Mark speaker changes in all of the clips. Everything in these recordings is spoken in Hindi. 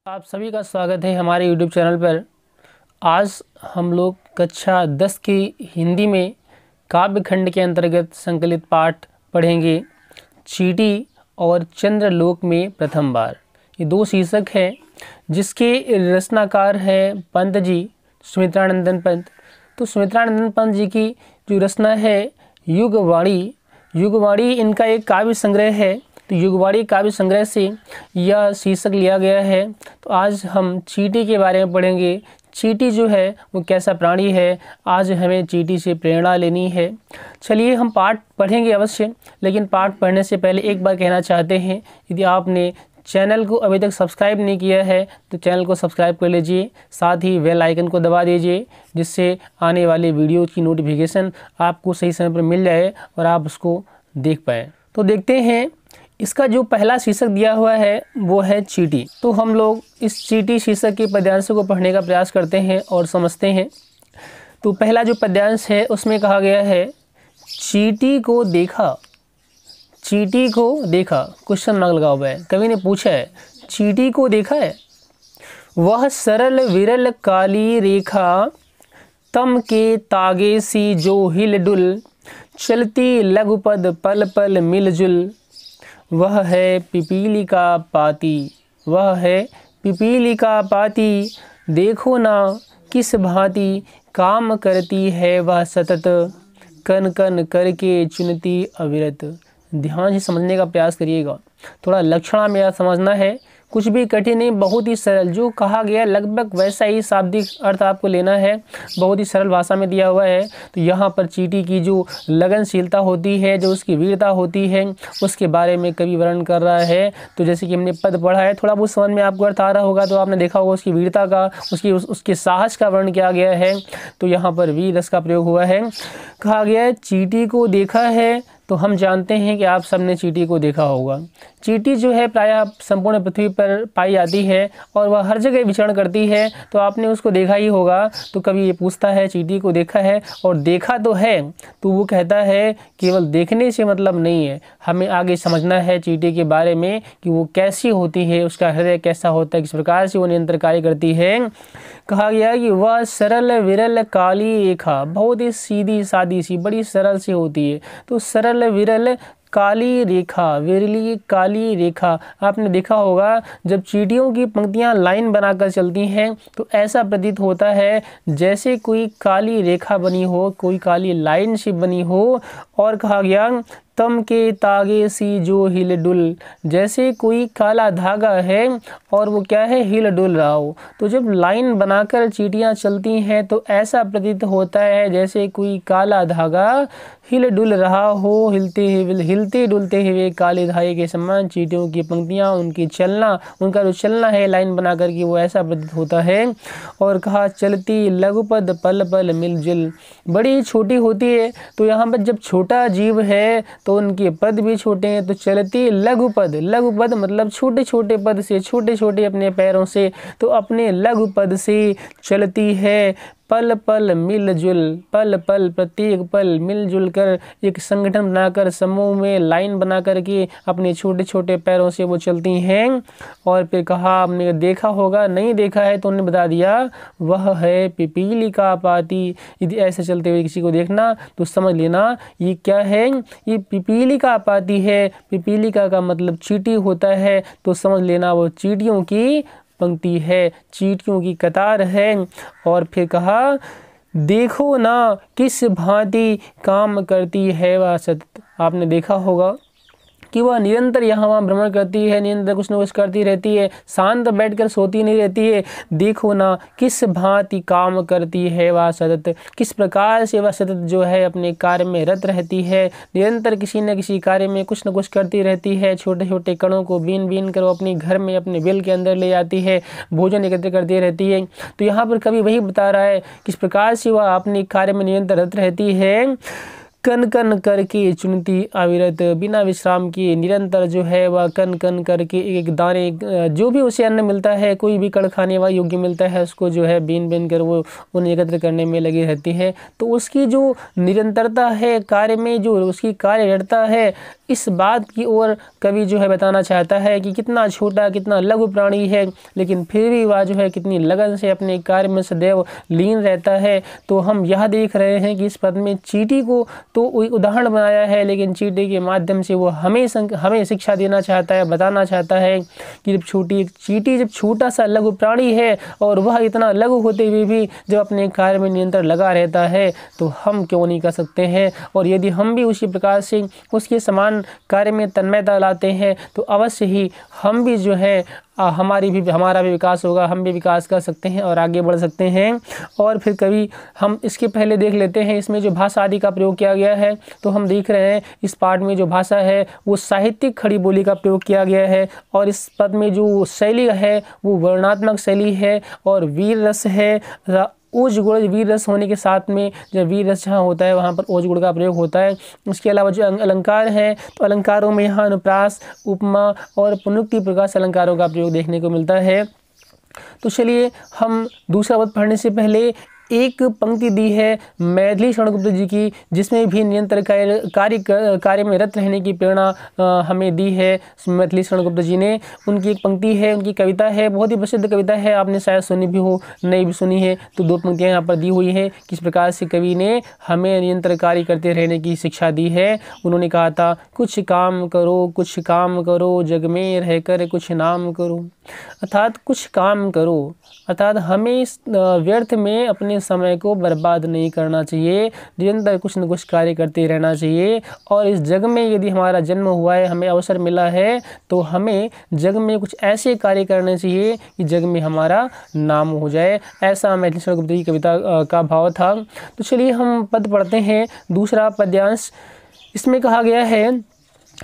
Speaker 1: आप सभी का स्वागत है हमारे YouTube चैनल पर। आज हम लोग कक्षा 10 की हिंदी में काव्य खंड के अंतर्गत संकलित पाठ पढ़ेंगे। चींटी और चंद्रलोक में प्रथम बार। ये दो शीर्षक हैं जिसके रचनाकार हैं पंत जी, सुमित्रानंदन पंत। तो सुमित्रानंदन पंत जी की जो रचना है युगवाणी इनका एक काव्य संग्रह है। तो युगवाणी काव्य संग्रह से यह शीर्षक लिया गया है। तो आज हम चींटी के बारे में पढ़ेंगे। चींटी जो है वो कैसा प्राणी है, आज हमें चींटी से प्रेरणा लेनी है। चलिए हम पाठ पढ़ेंगे अवश्य, लेकिन पाठ पढ़ने से पहले एक बार कहना चाहते हैं, यदि आपने चैनल को अभी तक सब्सक्राइब नहीं किया है तो चैनल को सब्सक्राइब कर लीजिए, साथ ही बेल आइकन को दबा दीजिए, जिससे आने वाले वीडियो की नोटिफिकेशन आपको सही समय पर मिल जाए और आप उसको देख पाएँ। तो देखते हैं, इसका जो पहला शीर्षक दिया हुआ है वो है चींटी। तो हम लोग इस चींटी शीर्षक के पद्यांश को पढ़ने का प्रयास करते हैं और समझते हैं। तो पहला जो पद्यांश है उसमें कहा गया है, चींटी को देखा। चींटी को देखा, क्वेश्चन मार्क लगा हुआ है। कवि ने पूछा है चींटी को देखा है। वह सरल विरल काली रेखा, तम के तागे सी जो हिल डुल, चलती लघुपद पल पल मिलजुल। वह है पिपीली का पाती, वह है पिपीली का पाती, देखो ना किस भांति काम करती है वह सतत, कन कन करके चुनती अविरत। ध्यान से समझने का प्रयास करिएगा, थोड़ा लक्षणा मेरा समझना है, कुछ भी कठिन नहीं, बहुत ही सरल। जो कहा गया लगभग वैसा ही शाब्दिक अर्थ आपको लेना है, बहुत ही सरल भाषा में दिया हुआ है। तो यहाँ पर चींटी की जो लगनशीलता होती है, जो उसकी वीरता होती है, उसके बारे में कवि वर्णन कर रहा है। तो जैसे कि हमने पद पढ़ा है, थोड़ा बहुत समझ में आपको अर्थ आ रहा होगा, तो आपने देखा होगा उसकी वीरता का, उसके साहस का वर्णन किया गया है। तो यहाँ पर वीर रस का प्रयोग हुआ है। कहा गया है चींटी को देखा है, तो हम जानते हैं कि आप सबने चींटी को देखा होगा। चींटी जो है प्रायः संपूर्ण पृथ्वी पर पाई जाती है और वह हर जगह विचरण करती है, तो आपने उसको देखा ही होगा। तो कभी ये पूछता है चींटी को देखा है, और देखा तो है, तो वो कहता है केवल देखने से मतलब नहीं है, हमें आगे समझना है चींटी के बारे में कि वो कैसी होती है, उसका हृदय कैसा होता है, किस प्रकार से वो नियंत्रणकारी करती है। कहा गया कि वह सरल विरल काली रेखा, बहुत ही सीधी सादी सी, बड़ी सरल सी होती है। तो सरल विरल काली रेखा, विरली काली रेखा, आपने देखा होगा जब चींटियों की पंक्तियां लाइन बनाकर चलती हैं तो ऐसा प्रतीत होता है जैसे कोई काली रेखा बनी हो, कोई काली लाइन सी बनी हो। और कहा गया तम के तागे सी जो हिल डुल, जैसे कोई काला धागा है और वो क्या है, हिल डुल रहा हो। तो जब लाइन बनाकर चींटियां चलती हैं तो ऐसा प्रतीत होता है जैसे कोई काला धागा हिल डुल रहा हो, हिलते डुलते हुए काले धागे के समान चींटियों की पंक्तियां, उनकी चलना, उनका जो चलना है लाइन बना करके, वो ऐसा प्रतीत होता है। और कहा चलती लघुपद पल पल मिलजुल, बड़ी छोटी होती है। तो यहाँ पर जब छोटा जीव है तो उनके पद भी छोटे हैं। तो चलती लघुपद, लघुपद मतलब छोटे छोटे पद से, छोटे छोटे अपने पैरों से, तो अपने लघुपद से चलती है। पल पल मिलजुल, पल पल प्रत्येक पल मिलजुल कर, एक संगठन बनाकर, समूह में लाइन बना करके अपने छोटे छोटे पैरों से वो चलती हैं। और फिर कहा, आपने देखा होगा, नहीं देखा है तो उन्होंने बता दिया, वह है पिपीली का पाती। यदि ऐसे चलते हुए किसी को देखना तो समझ लेना ये क्या है, ये पिपीली का पाती है। पिपीली का मतलब चींटी होता है, तो समझ लेना वो चींटियों की पंक्ति है, चींटियों की कतार है। और फिर कहा देखो ना किस भांति काम करती है वह सतत। आपने देखा होगा कि वह निरंतर यहाँ वहाँ भ्रमण करती है, निरंतर कुछ न कुछ करती रहती है, शांत बैठकर सोती नहीं रहती है। देखो ना किस भांति काम करती है वह सतत, किस प्रकार से वह सतत जो है अपने कार्य में रत रहती है, निरंतर किसी न किसी कार्य में कुछ न कुछ करती रहती है। छोटे छोटे कणों को बीन बीन कर वो अपने घर में, अपने बिल के अंदर ले जाती है, भोजन एकत्र करती रहती है। तो यहाँ पर कभी वही बता रहा है किस प्रकार से वह अपने कार्य में निरंतर रत रहती है। कन कन करके चुनती अविरत, बिना विश्राम के निरंतर जो है वह कन कन करके एक दाने, जो भी उसे अन्न मिलता है, कोई भी कण खाने वाला योग्य मिलता है, उसको जो है बीन बीन कर वो उन्हें एकत्र करने में लगी रहती है। तो उसकी जो निरंतरता है कार्य में, जो उसकी कार्यरता है, इस बात की ओर कवि जो है बताना चाहता है कि कितना छोटा, कितना लघु प्राणी है, लेकिन फिर भी वह जो है कितनी लगन से अपने कार्य में सदैव लीन रहता है। तो हम यह देख रहे हैं कि इस पद में चींटी को तो उदाहरण बनाया है, लेकिन चींटी के माध्यम से वो हमें शिक्षा देना चाहता है, बताना चाहता है कि जब चींटी जब छोटा सा लघु प्राणी है और वह इतना लघु होते हुए भी जब अपने कार्य में निरंतर लगा रहता है, तो हम क्यों नहीं कर सकते हैं। और यदि हम भी उसी प्रकार से उसके समान कार्य में तन्मयता लाते हैं, तो अवश्य ही हम भी जो है हमारा भी विकास होगा, हम भी विकास कर सकते हैं और आगे बढ़ सकते हैं। और फिर कभी हम इसके पहले देख लेते हैं, इसमें जो भाषा आदि का प्रयोग किया गया है, तो हम देख रहे हैं इस पाठ में जो भाषा है वो साहित्यिक खड़ी बोली का प्रयोग किया गया है। और इस पद में जो शैली है वो वर्णनात्मक शैली है और वीर रस है। ओज गुण, वीर रस होने के साथ में जब वीर रस जहाँ होता है वहाँ पर ओज गुण का प्रयोग होता है। उसके अलावा जो अलंकार हैं, तो अलंकारों में यहाँ अनुप्रास, उपमा और पुनरुक्ति प्रकाश अलंकारों का प्रयोग देखने को मिलता है। तो चलिए हम दूसरा पद पढ़ने से पहले एक पंक्ति दी है मैथिली शरणगुप्त जी की, जिसमें भी निरंतर कार्य में रत रहने की प्रेरणा हमें दी है मैथिली शरणगुप्त जी ने। उनकी एक पंक्ति है, उनकी कविता है, बहुत ही प्रसिद्ध कविता है, आपने शायद सुनी भी हो, नहीं भी सुनी है। तो दो पंक्तियां यहाँ पर दी हुई है, किस प्रकार से कवि ने हमें निरंतर कार्य करते रहने की शिक्षा दी है। उन्होंने कहा था, कुछ काम करो जग में रहकर कुछ नाम करो। अर्थात कुछ काम करो, अर्थात हमें व्यर्थ में अपने समय को बर्बाद नहीं करना चाहिए, निरंतर कुछ न कुछ कार्य करते रहना चाहिए। और इस जग में यदि हमारा जन्म हुआ है, हमें अवसर मिला है, तो हमें जग में कुछ ऐसे कार्य करने चाहिए कि जग में हमारा नाम हो जाए। ऐसा मैथिली शरणगुप्त की कविता का भाव था। तो चलिए हम पद पढ़ते हैं, दूसरा पद्यांश। इसमें कहा गया है,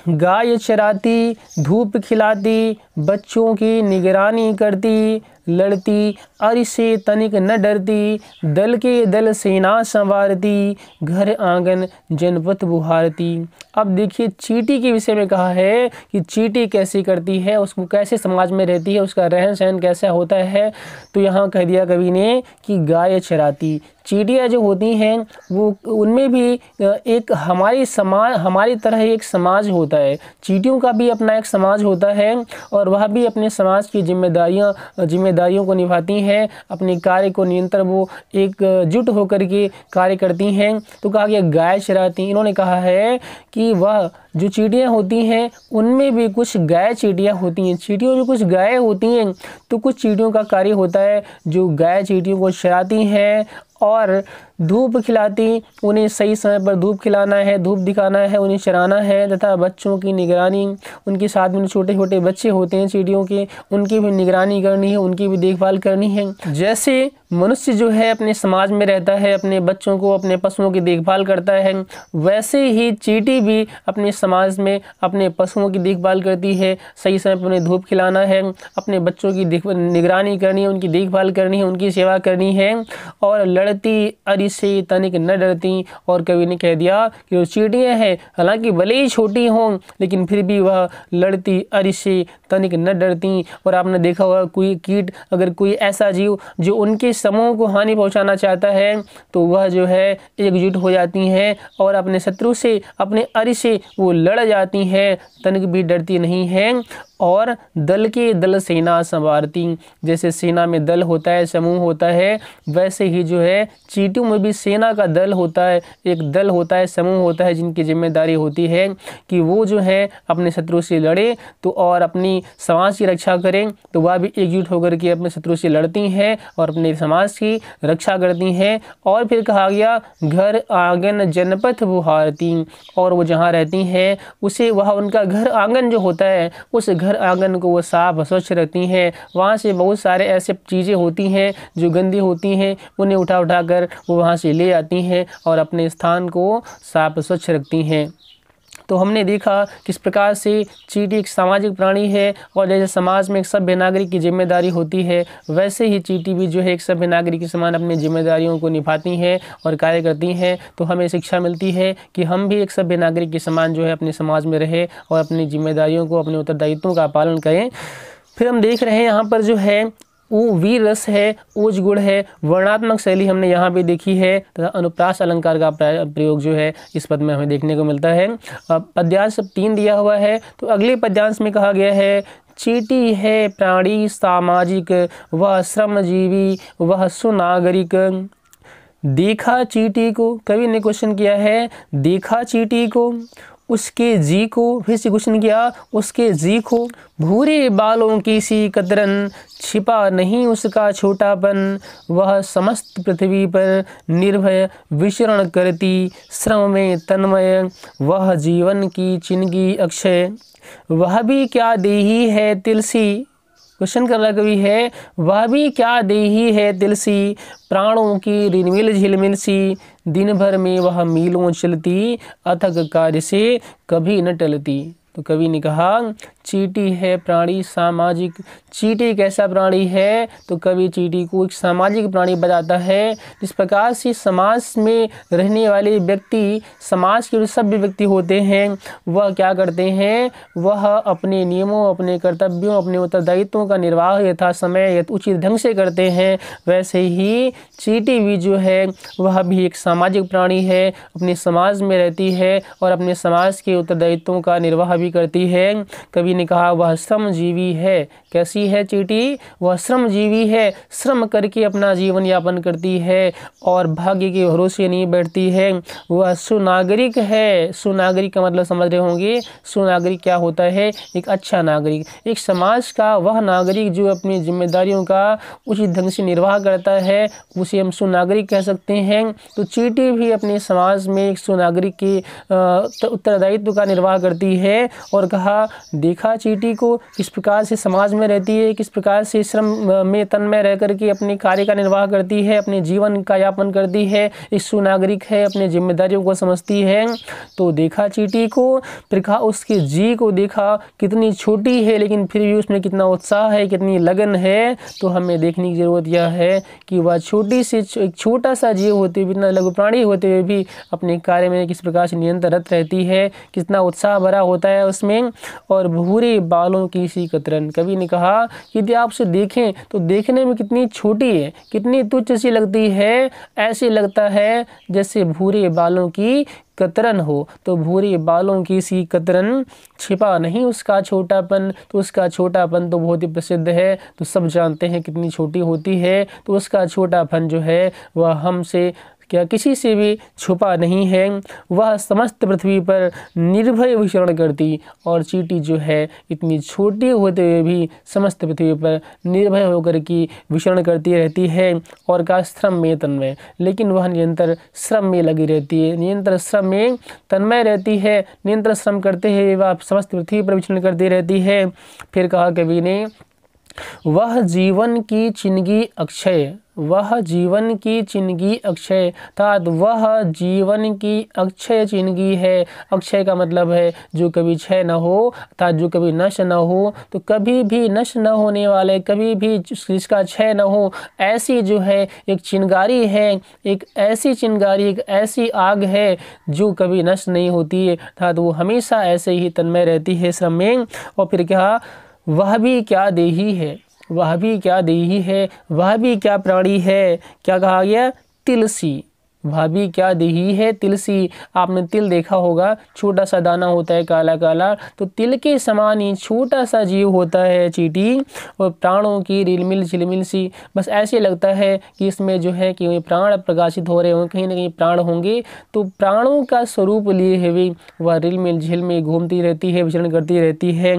Speaker 1: गाय चराती, धूप खिलाती, बच्चों की निगरानी करती, लड़ती अरि से तनिक न डरती, दल के दल सेना संवारती, घर आंगन जनपथ बुहारती। अब देखिए चींटी के विषय में कहा है कि चींटी कैसी करती है, उसको कैसे समाज में रहती है, उसका रहन सहन कैसा होता है। तो यहाँ कह दिया कवि ने कि गाय चराती, चींटियाँ जो होती हैं वो उनमें भी एक हमारी तरह एक समाज होता है। चींटियों का भी अपना एक समाज होता है और वह भी अपने समाज की जिम्मेदारियों को निभाती हैं, अपने कार्य को निरंतर वो एकजुट होकर के कार्य करती हैं। तो कहा गया गाय चराती, इन्होंने कहा है कि वह जो चींटियाँ होती हैं उनमें भी कुछ गाय चींटियाँ होती हैं, चींटियों में कुछ गाय होती हैं। तो कुछ चींटियों का कार्य होता है जो गाय चींटियों को चराती हैं और धूप खिलाती, उन्हें सही समय पर धूप खिलाना है, धूप दिखाना है, उन्हें चराना है, तथा बच्चों की निगरानी, उनके साथ में छोटे छोटे बच्चे होते हैं चींटियों के, उनकी भी निगरानी करनी है, उनकी भी देखभाल करनी है। जैसे मनुष्य जो है अपने समाज में रहता है, अपने बच्चों को, अपने पशुओं की देखभाल करता है, वैसे ही चींटी भी अपने समाज में अपने पशुओं की देखभाल करती है, सही समय पर उन्हें धूप खिलाना है, अपने बच्चों की निगरानी करनी है, उनकी देखभाल करनी है, उनकी सेवा करनी है। और लड़ती अरि से तनिक न डरती, और कवि ने कह दिया कि वो चींटियाँ हैं, हालांकि भले ही छोटी हों लेकिन फिर भी वह लड़ती अरि से तनिक न डरती। और आपने देखा होगा कोई कीट, अगर कोई ऐसा जीव जो उनके समूह को हानि पहुंचाना चाहता है, तो वह जो है एकजुट हो जाती हैं और अपने शत्रु से, अपने अरि से वो लड़ जाती हैं, तनिक भी डरती नहीं हैं। और दल के दल सेना संवारती, जैसे सेना में दल होता है, समूह होता है, वैसे ही जो है चींटियों में भी सेना का दल होता है, एक दल होता है, समूह होता है, जिनकी जिम्मेदारी होती है कि वो जो है अपने शत्रु से लड़े तो और अपनी समाज की रक्षा करें। तो वह भी एकजुट होकर के अपने शत्रु से लड़ती हैं और अपने समाज की रक्षा करती हैं। और फिर कहा गया घर आंगन जनपथ बुहारती, और वो जहाँ रहती हैं उसे, वह उनका घर आंगन जो होता है, उस घर आंगन को वो साफ स्वच्छ रखती हैं। वहाँ से बहुत सारे ऐसे चीज़ें होती हैं जो गंदी होती हैं, उन्हें उठा उठा कर वो वहाँ से ले आती हैं और अपने स्थान को साफ स्वच्छ रखती हैं। तो हमने देखा किस प्रकार से चींटी एक सामाजिक प्राणी है और जैसे समाज में एक सभ्य नागरिक की जिम्मेदारी होती है, वैसे ही चींटी भी जो है एक सभ्य नागरिक के समान अपनी जिम्मेदारियों को निभाती हैं और कार्य करती हैं। तो हमें शिक्षा मिलती है कि हम भी एक सभ्य नागरिक के समान जो है अपने समाज में रहे और अपनी जिम्मेदारियों को, अपने उत्तरदायित्वों का पालन करें। फिर हम देख रहे हैं यहाँ पर जो है वो वीर रस है, ओज गुण है, वर्णात्मक शैली हमने यहाँ पे देखी है तथा अनुप्रास अलंकार का प्रयोग जो है इस पद में हमें देखने को मिलता है। पद्यांश 3 दिया हुआ है, तो अगले पद्यांश में कहा गया है चींटी है प्राणी सामाजिक, वह श्रमजीवी, वह सुनागरिक। देखा चींटी को, कवि ने क्वेश्चन किया है, देखा चींटी को, उसके जी को, फिर से क्वेश्चन किया, उसके जी को, भूरे बालों की सी कतरन, छिपा नहीं उसका छोटापन, वह समस्त पृथ्वी पर निर्भय विचरण करती, श्रम में तन्मय, वह जीवन की चिन्हगी अक्षय। वह भी क्या देही है तिलसी, क्वेश्चन कर रहा कवि है, वह भी क्या देही है तिलसी, प्राणों की रिनमिल झिलमिल सी, दिन भर में वह मीलों चलती, अथक कार्य से कभी न टलती। तो कवि ने कहा चींटी है प्राणी सामाजिक। चींटी एक ऐसा प्राणी है, तो कवि चींटी को एक सामाजिक प्राणी बताता है। जिस प्रकार से समाज में रहने वाले व्यक्ति, समाज के जो सभ्य व्यक्ति होते हैं, वह क्या करते हैं, वह अपने नियमों, अपने कर्तव्यों, अपने उत्तरदायित्वों का निर्वाह यथा समय उचित ढंग से करते हैं, वैसे ही चींटी भी जो है वह भी एक सामाजिक प्राणी है, अपने समाज में रहती है और अपने समाज के उत्तरदायित्वों का निर्वाह भी करती है। कवि ने कहा वह श्रमजीवी है। कैसी है चींटी, वह श्रमजीवी है, श्रम करके अपना जीवन यापन करती है और भाग्य के भरोसे नहीं बैठती है। वह सुनागरिक है। सुनागरिक का मतलब समझ रहे होंगे, सुनागरिक क्या होता है, एक अच्छा नागरिक, एक समाज का वह नागरिक जो अपनी जिम्मेदारियों का उचित ढंग से निर्वाह करता है, उसे हम सुनागरिक कह सकते हैं। तो चींटी भी अपने समाज में एक सुनागरिक के उत्तरदायित्व का निर्वाह करती है। और कहा देखा चींटी को किस प्रकार से समाज में रहती है, किस प्रकार से श्रम में तन्मय रह करके अपने कार्य का निर्वाह करती है, अपने जीवन का यापन करती है, एक सुनागरिक है, अपने जिम्मेदारियों को समझती है। तो देखा चींटी को, फिर कहा उसके जी को देखा, कितनी छोटी है लेकिन फिर भी उसमें कितना उत्साह है, कितनी लगन है। तो हमें देखने की ज़रूरत यह है कि वह छोटी सी एक छोटा सा जीव होते हुए, इतना लघु प्राणी होते हुए भी अपने कार्य में किस प्रकार से निरंतरत रहती है, कितना उत्साह भरा होता है उसमें। और भूरे बालों की सी कतरन, कवि ने कहा कि यदि आप उसे देखें तो देखने में कितनी छोटी है, कितनी तुच्छ सी लगती है, ऐसे लगता है जैसे भूरे बालों की कतरन हो। तो भूरे बालों की सी कतरन, छिपा नहीं उसका छोटापन। तो उसका छोटापन तो बहुत ही प्रसिद्ध है, तो सब जानते हैं कितनी छोटी होती है। तो उसका छोटापन जो है वह हमसे क्या किसी से भी छुपा नहीं है। वह समस्त पृथ्वी पर निर्भय विचरण करती, और चींटी जो है इतनी छोटी होते हुए भी समस्त पृथ्वी पर निर्भय होकर की विचरण करती रहती है। और का श्रम में तन्मय, लेकिन वह निरंतर श्रम में लगी रहती है, निरंतर श्रम में तन्मय रहती है, निरंतर श्रम करते हुए वह समस्त पृथ्वी पर विचरण करती रहती है। फिर कहा कवि ने वह जीवन की चिन्हगी अक्षय, वह जीवन की चिन्हगी अक्षय, अर्थात वह जीवन की अक्षय चिन्हगी है। अक्षय का मतलब है जो कभी क्षय न हो, अर्थात जो कभी नष्ट न हो। तो कभी भी नष्ट न होने वाले, कभी भी जिसका क्षय न हो, ऐसी जो है एक चिंगारी है, एक ऐसी चिंगारी, एक ऐसी आग है जो कभी नष्ट नहीं होती है, अर्थात वो हमेशा ऐसे ही तन्मय रहती है श्रम में। और फिर क्या, वह भी क्या देही है, वह भी क्या देही है, वह भी क्या प्राणी है। क्या कहा गया, तिलसी, वह भी क्या देही है, तिलसी। आपने तिल देखा होगा, छोटा सा दाना होता है काला काला, तो तिल के समान ही छोटा सा जीव होता है चींटी। और प्राणों की रिलमिल झिलमिल सी, बस ऐसे लगता है कि इसमें जो है कि प्राण प्रकाशित हो रहे हों, कहीं ना कहीं प्राण होंगे। तो प्राणों का स्वरूप लिए हुए वह रिलमिल झिलमिल घूमती रहती है, विचरण करती रहती है।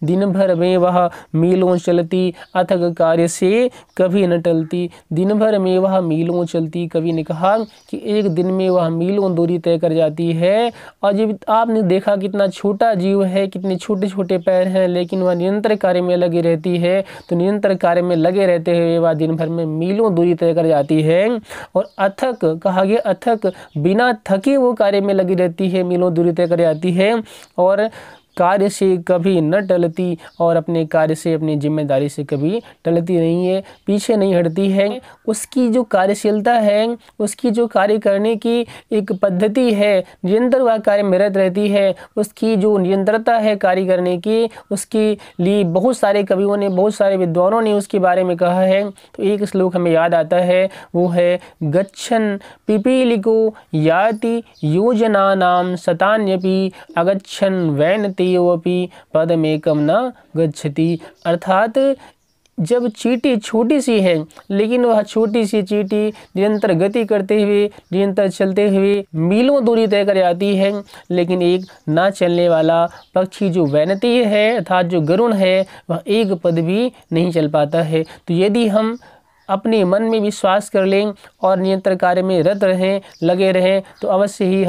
Speaker 1: दिन भर में वह मीलों चलती, अथक कार्य से कभी न टलती। दिन भर में वह मीलों चलती, कवि ने कहा कि एक दिन में वह मीलों दूरी तय कर जाती है। और जब आपने देखा कितना छोटा जीव है, कितने छोटे छोटे पैर हैं, लेकिन वह निरंतर कार्य में लगी रहती है। तो निरंतर कार्य में लगे रहते हुए वह दिन भर में मीलों दूरी तय कर जाती है। और अथक कहा गया, अथक बिना थके वो कार्य में लगी रहती है, मीलों दूरी तय कर जाती है और कार्य से कभी न टलती और अपने कार्य से, अपनी जिम्मेदारी से कभी टलती नहीं है, पीछे नहीं हटती है। उसकी जो कार्यशीलता है, उसकी जो कार्य करने की एक पद्धति है, निरंतर वह कार्य में रत रहती है। उसकी जो निरंतरता है कार्य करने की, उसके लिए बहुत सारे कवियों ने, बहुत सारे विद्वानों ने उसके बारे में कहा है। तो एक श्लोक हमें याद आता है, वो है गच्छन् पिपीलिको याति योजनानां शतान्यपि अगच्छन् वैनतेयोऽपि पदमेकं न गच्छति। अर्थात जब चींटी छोटी सी है, लेकिन वह छोटी सी चींटी निरंतर गति करते हुए, निरंतर चलते हुए मीलों दूरी तय कर जाती है, लेकिन एक ना चलने वाला पक्षी जो वैनतेय है अर्थात जो गरुड़ है, वह एक पद भी नहीं चल पाता है। तो यदि हम अपने मन में विश्वास कर लें और निरंतर कार्य में रत रहें, लगे रहें, तो अवश्य ही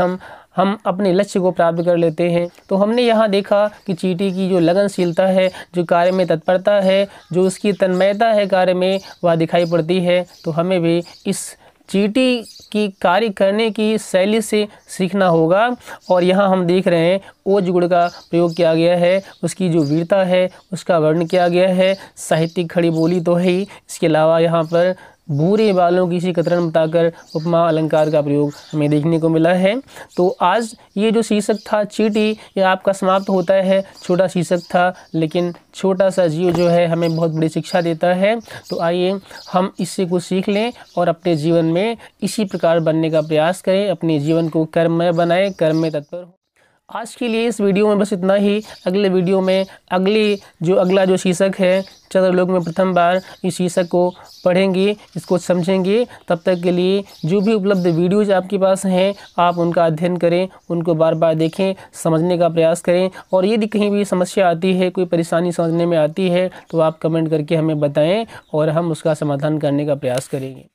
Speaker 1: हम अपने लक्ष्य को प्राप्त कर लेते हैं। तो हमने यहाँ देखा कि चींटी की जो लगनशीलता है, जो कार्य में तत्परता है, जो उसकी तन्मयता है कार्य में, वह दिखाई पड़ती है। तो हमें भी इस चींटी की कार्य करने की शैली से सीखना होगा। और यहाँ हम देख रहे हैं ओज गुण का प्रयोग किया गया है, उसकी जो वीरता है उसका वर्णन किया गया है। साहित्यिक खड़ी बोली तो है ही, इसके अलावा यहाँ पर भूरे बालों की सी कतरन बताकर उपमा अलंकार का प्रयोग हमें देखने को मिला है। तो आज ये जो शीर्षक था चींटी, ये आपका समाप्त होता है। छोटा शीर्षक था, लेकिन छोटा सा जीव जो है हमें बहुत बड़ी शिक्षा देता है। तो आइए हम इससे कुछ सीख लें और अपने जीवन में इसी प्रकार बनने का प्रयास करें, अपने जीवन को कर्ममय बनाएं, कर्म में तत्पर हो। आज के लिए इस वीडियो में बस इतना ही। अगले वीडियो में अगला जो शीर्षक है चंद्रलोक में प्रथम बार, इस शीर्षक को पढ़ेंगे, इसको समझेंगे। तब तक के लिए जो भी उपलब्ध वीडियोज आपके पास हैं, आप उनका अध्ययन करें, उनको बार बार देखें, समझने का प्रयास करें। और यदि कहीं भी समस्या आती है, कोई परेशानी समझने में आती है, तो आप कमेंट करके हमें बताएं और हम उसका समाधान करने का प्रयास करेंगे।